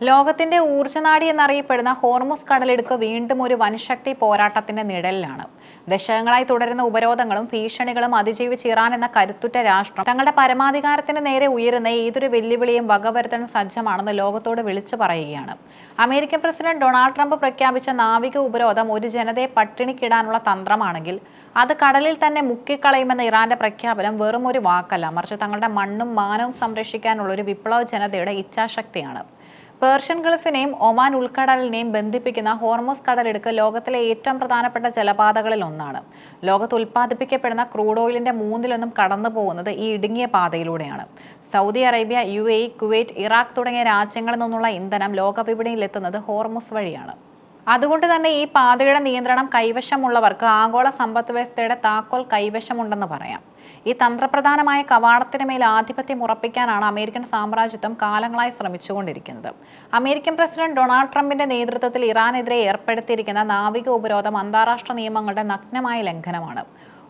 ലോകത്തിന്റെ ഊർജ്ജനാടി എന്നറിയപ്പെടുന്ന ഹോർമുസ് കടലിടുക്ക് വീണ്ടും ഒരു വൻശക്തി പോരാട്ടത്തിന്റെ നിഴലിലാണ്. ദശകങ്ങളായി തുടരുന്ന ഉപരോധങ്ങളും ഭീഷണികളും അതിജീവിച്ച് ഇറാൻ എന്ന കരുത്തുറ്റ രാഷ്ട്രം തങ്ങളുടെ പരമാധികാരത്തിന് നേരെ ഉയരുന്ന ഏതൊരു വെല്ലുവിളിയും വകവരുത്താൻ സജ്ജമാണെന്ന് ലോകത്തോട് വിളിച്ചു പറയുകയാണ്. അമേരിക്കൻ പ്രസിഡന്റ് ഡൊണാൾഡ് ട്രംപ് പ്രഖ്യാപിച്ച നാവിക ഉപരോധം ഒരു ജനതയെ പട്ടിണിക്കിടാനുള്ള തന്ത്രമാണെങ്കിൽ അത് കടലിൽ തന്നെ മുക്കിക്കളയുമെന്ന ഇറാന്റെ പ്രഖ്യാപനം വെറും ഒരു വാക്കല്ല, മറിച്ച് തങ്ങളുടെ മണ്ണും മാനവും സംരക്ഷിക്കാനുള്ള ഒരു വിപ്ലവ ജനതയുടെ ഇച്ഛാശക്തിയാണ്. പേർഷ്യൻ ഗൾഫിനെയും ഒമാൻ ഉൾക്കടലിനെയും ബന്ധിപ്പിക്കുന്ന ഹോർമുസ് കടലിടുക്ക് ലോകത്തിലെ ഏറ്റവും പ്രധാനപ്പെട്ട ജലപാതകളിൽ ഒന്നാണ്. ലോകത്ത് ഉൽപ്പാദിപ്പിക്കപ്പെടുന്ന ക്രൂഡ് ഓയിലിന്റെ മൂന്നിലൊന്നും കടന്നു പോകുന്നത് ഈ ഇടുങ്ങിയ പാതയിലൂടെയാണ്. Saudi Arabia, UAE, Kuwait, Iraq തുടങ്ങിയ രാജ്യങ്ങളിൽ നിന്നുള്ള ഇന്ധനം ലോകവിപണിയിൽ എത്തുന്നത് ഹോർമുസ് വഴിയാണ്. അതുകൊണ്ട് തന്നെ ഈ പാതയുടെ നിയന്ത്രണം കൈവശമുള്ളവർക്ക് ആഗോള സമ്പദ് വ്യവസ്ഥയുടെ താക്കോൽ കൈവശമുണ്ടെന്ന് പറയാം. ഈ തന്ത്രപ്രധാനമായ കവാടത്തിന് മേൽ ആധിപത്യം ഉറപ്പിക്കാനാണ് അമേരിക്കൻ സാമ്രാജ്യത്വം കാലങ്ങളായി ശ്രമിച്ചുകൊണ്ടിരിക്കുന്നത്. അമേരിക്കൻ പ്രസിഡന്റ് ഡൊണാൾഡ് ട്രംപിന്റെ നേതൃത്വത്തിൽ ഇറാനെതിരെ ഏർപ്പെടുത്തിയിരിക്കുന്ന നാവിക ഉപരോധം അന്താരാഷ്ട്ര നിയമങ്ങളുടെ നഗ്നമായ ലംഘനമാണ്.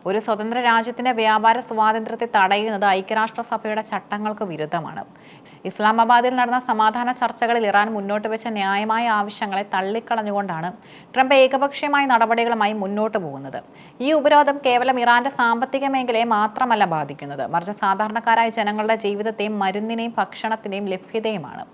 ഒരു സ്വതന്ത്ര രാജ്യത്തിന്റെ വ്യാപാര സ്വാതന്ത്ര്യത്തെ തടയുന്നത് ഐക്യരാഷ്ട്രസഭയുടെ ചട്ടങ്ങൾക്ക് വിരുദ്ധമാണ്. ഇസ്ലാമാബാദിൽ നടന്ന സമാധാന ചർച്ചകളിൽ ഇറാൻ മുന്നോട്ട് വെച്ച ന്യായമായ ആവശ്യങ്ങളെ തള്ളിക്കളഞ്ഞുകൊണ്ടാണ് ട്രംപ് ഏകപക്ഷീയമായ നടപടികളുമായി മുന്നോട്ട് പോകുന്നത്. ഈ ഉപരോധം കേവലം ഇറാന്റെ സാമ്പത്തിക മേഖലയെ മാത്രമല്ല ബാധിക്കുന്നത്, മറിച്ച് സാധാരണക്കാരായ ജനങ്ങളുടെ ജീവിതത്തെയും മരുന്നിനെയും ഭക്ഷണത്തിന്റെയും ലഭ്യതയുമാണ്.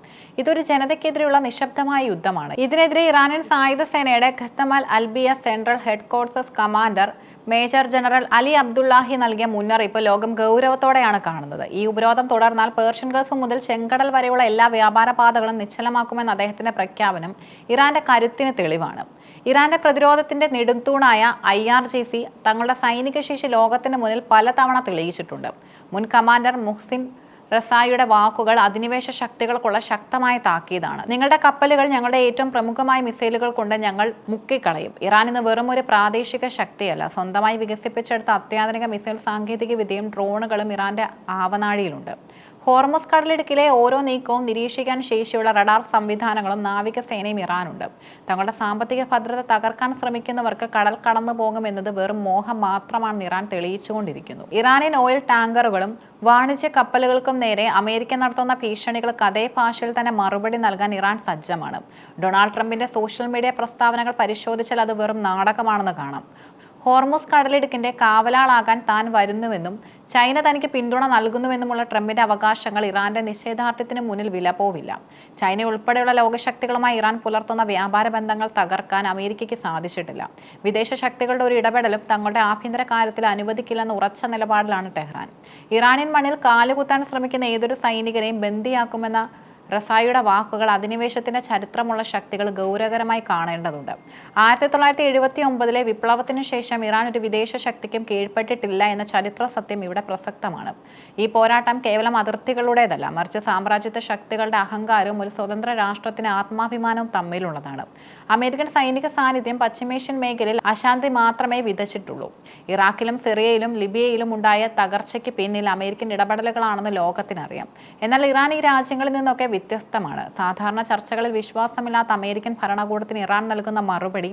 ഇതൊരു ജനതയ്ക്കെതിരെയുള്ള നിശബ്ദമായ യുദ്ധമാണ്. ഇതിനെതിരെ ഇറാനിയൻ സായുധ സേനയുടെ Khatam al Anbiya central headquarters commander major general Ali Abdollahi നൽകിയ മുന്നറിയിപ്പ് ലോകം ഗൗരവത്തോടെയാണ് കാണുന്നത്. ഈ ഉപരോധം തുടർന്നാൽ പേർഷ്യൻ ഗൾഫ് മുതൽ ചെങ്കടൽ വരെയുള്ള എല്ലാ വ്യാപാര പാതകളും നിശ്ചലമാക്കുമെന്ന അദ്ദേഹത്തിന്റെ പ്രഖ്യാപനം ഇറാന്റെ കരുത്തിന് തെളിവാണ്. ഇറാന്റെ പ്രതിരോധത്തിന്റെ നെടുംതൂണായ IRGC തങ്ങളുടെ സൈനിക ശേഷി ലോകത്തിന് മുന്നിൽ പലതവണ തെളിയിച്ചിട്ടുണ്ട്. മുൻ കമാൻഡർ മുഹ്സിൻ റസായിയുടെ വാക്കുകൾ അധിനിവേശ ശക്തികൾക്കുള്ള ശക്തമായ താക്കീതാണ്. നിങ്ങളുടെ കപ്പലുകൾ ഞങ്ങളുടെ ഏറ്റവും പ്രമുഖമായ മിസൈലുകൾ കൊണ്ട് ഞങ്ങൾ മുക്കിക്കളയും. ഇറാൻ ഇന്ന് വെറും ഒരു പ്രാദേശിക ശക്തിയല്ല, സ്വന്തമായി വികസിപ്പിച്ചെടുത്ത അത്യാധുനിക മിസൈൽ സാങ്കേതിക വിദ്യയും ഡ്രോണുകളും ഇറാന്റെ ആവനാഴിയിലുണ്ട്. ഹോർമുസ് കടലിടുക്കിലെ ഓരോ നീക്കവും നിരീക്ഷിക്കാൻ ശേഷിയുള്ള റഡാർ സംവിധാനങ്ങളും നാവികസേനയും ഇറാനുണ്ട്. തങ്ങളുടെ സാമ്പത്തിക ഭദ്രത തകർക്കാൻ ശ്രമിക്കുന്നവർക്ക് കടൽ കടന്നു പോകുമെന്നത് വെറും മോഹം മാത്രമാണെന്ന് ഇറാൻ തെളിയിച്ചുകൊണ്ടിരിക്കുന്നു. ഇറാനിയൻ ഓയിൽ ടാങ്കറുകളും വാണിജ്യ കപ്പലുകൾക്കും നേരെ അമേരിക്ക നടത്തുന്ന ഭീഷണികൾക്ക് അതേ ഭാഷയിൽ തന്നെ മറുപടി നൽകാൻ ഇറാൻ സജ്ജമാണ്. ഡൊണാൾഡ് ട്രംപിന്റെ സോഷ്യൽ മീഡിയ പ്രസ്താവനകൾ പരിശോധിച്ചാൽ അത് വെറും നാടകമാണെന്ന് കാണാം. ഹോർമുസ് കടലിടുക്കിന്റെ കാവലാളാകാൻ താൻ വരുന്നുവെന്നും ചൈന തനിക്ക് പിന്തുണ നൽകുന്നുവെന്നുമുള്ള ട്രംപിന്റെ അവകാശങ്ങൾ ഇറാന്റെ നിശ്ചയദാർഢ്യത്തിന് മുന്നിൽ വില പോവില്ല. ചൈന ഉൾപ്പെടെയുള്ള ലോകശക്തികളുമായി ഇറാൻ പുലർത്തുന്ന വ്യാപാര ബന്ധങ്ങൾ തകർക്കാൻ അമേരിക്കയ്ക്ക് സാധിച്ചിട്ടില്ല. വിദേശ ശക്തികളുടെ ഒരു ഇടപെടലും തങ്ങളുടെ ആഭ്യന്തര കാര്യത്തിൽ അനുവദിക്കില്ലെന്ന ഉറച്ച നിലപാടിലാണ് ടെഹ്റാൻ. ഇറാനിയൻ മണ്ണിൽ കാലുകുത്താൻ ശ്രമിക്കുന്ന ഏതൊരു സൈനികരെയും ബന്ദിയാക്കുമെന്ന റസായിയുടെ വാക്കുകൾ അധിനിവേശത്തിന്റെ ചരിത്രമുള്ള ശക്തികൾ ഗൗരവകരമായി കാണേണ്ടതുണ്ട്. 1979 വിപ്ലവത്തിനു ശേഷം ഇറാൻ ഒരു വിദേശ ശക്തിക്കും കീഴ്പ്പെട്ടിട്ടില്ല എന്ന ചരിത്ര സത്യം ഇവിടെ പ്രസക്തമാണ്. ഈ പോരാട്ടം കേവലം അതിർത്തികളുടേതല്ല, മറിച്ച് സാമ്രാജ്യത്വ ശക്തികളുടെ അഹങ്കാരവും ഒരു സ്വതന്ത്ര രാഷ്ട്രത്തിന്റെ ആത്മാഭിമാനവും തമ്മിലുള്ളതാണ്. അമേരിക്കൻ സൈനിക സാന്നിധ്യം പശ്ചിമേഷ്യൻ മേഖലയിൽ അശാന്തി മാത്രമേ വിതച്ചിട്ടുള്ളൂ. ഇറാഖിലും സിറിയയിലും ലിബിയയിലും ഉണ്ടായ തകർച്ചയ്ക്ക് പിന്നിൽ അമേരിക്കൻ ഇടപെടലുകളാണെന്ന് ലോകത്തിനറിയാം. എന്നാൽ ഇറാൻ ഈ രാജ്യങ്ങളിൽ നിന്നൊക്കെ വ്യത്യസ്തമാണ്. സാധാരണ ചർച്ചകളിൽ വിശ്വാസമില്ലാത്ത അമേരിക്കൻ ഭരണകൂടത്തിന് ഇറാൻ നൽകുന്ന മറുപടി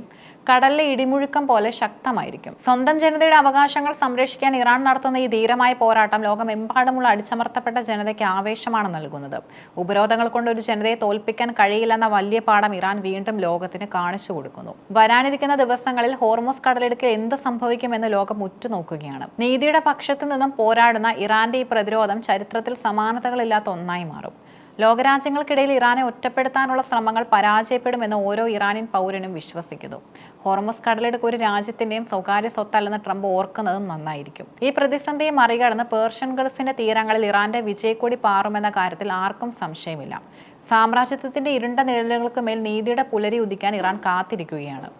കടലിലെ ഇടിമുഴക്കം പോലെ ശക്തമായിരിക്കും. സ്വന്തം ജനതയുടെ അവകാശങ്ങൾ സംരക്ഷിക്കാൻ ഇറാൻ നടത്തുന്ന ഈ ധീരമായ പോരാട്ടം ലോകമെമ്പാടുമുള്ള അടിച്ചമർത്തപ്പെട്ട ജനതയ്ക്ക് ആവേശമാണ് നൽകുന്നത്. ഉപരോധങ്ങൾ കൊണ്ട് ഒരു ജനതയെ തോൽപ്പിക്കാൻ കഴിയില്ലെന്ന വലിയ പാഠം ഇറാൻ വീണ്ടും ലോകത്തിന് കാണിച്ചു കൊടുക്കുന്നു. വരാനിരിക്കുന്ന ദിവസങ്ങളിൽ ഹോർമുസ് കടലിടുക്കിൽ എന്ത് സംഭവിക്കുമെന്ന് ലോകം ഉറ്റുനോക്കുകയാണ്. നീതിയുടെ പക്ഷത്തു നിന്നും പോരാടുന്ന ഇറാന്റെ ഈ പ്രതിരോധം ചരിത്രത്തിൽ സമാനതകളില്ലാത്ത ഒന്നായി മാറും. ലോകരാജ്യങ്ങൾക്കിടയിൽ ഇറാനെ ഒറ്റപ്പെടുത്താനുള്ള ശ്രമങ്ങൾ പരാജയപ്പെടുമെന്ന് ഓരോ ഇറാനിയൻ പൗരനും വിശ്വസിക്കുന്നു. ഹോർമുസ് കടലിടുക്ക് ഒരു രാജ്യത്തിന്റെയും സ്വകാര്യ സ്വത്തല്ലെന്ന് ട്രംപ് ഓർക്കുന്നതും നന്നായിരിക്കും. ഈ പ്രതിസന്ധിയെ മറികടന്ന് പേർഷ്യൻ ഗൾഫിന്റെ തീരങ്ങളിൽ ഇറാന്റെ വിജയക്കൊടി പാറുമെന്ന കാര്യത്തിൽ ആർക്കും സംശയമില്ല. സാമ്രാജ്യത്വത്തിന്റെ ഇരുണ്ട നിഴലുകൾക്ക് മേൽ നീതിയുടെ പുലരി ഉദിക്കാൻ ഇറാൻ കാത്തിരിക്കുകയാണ്.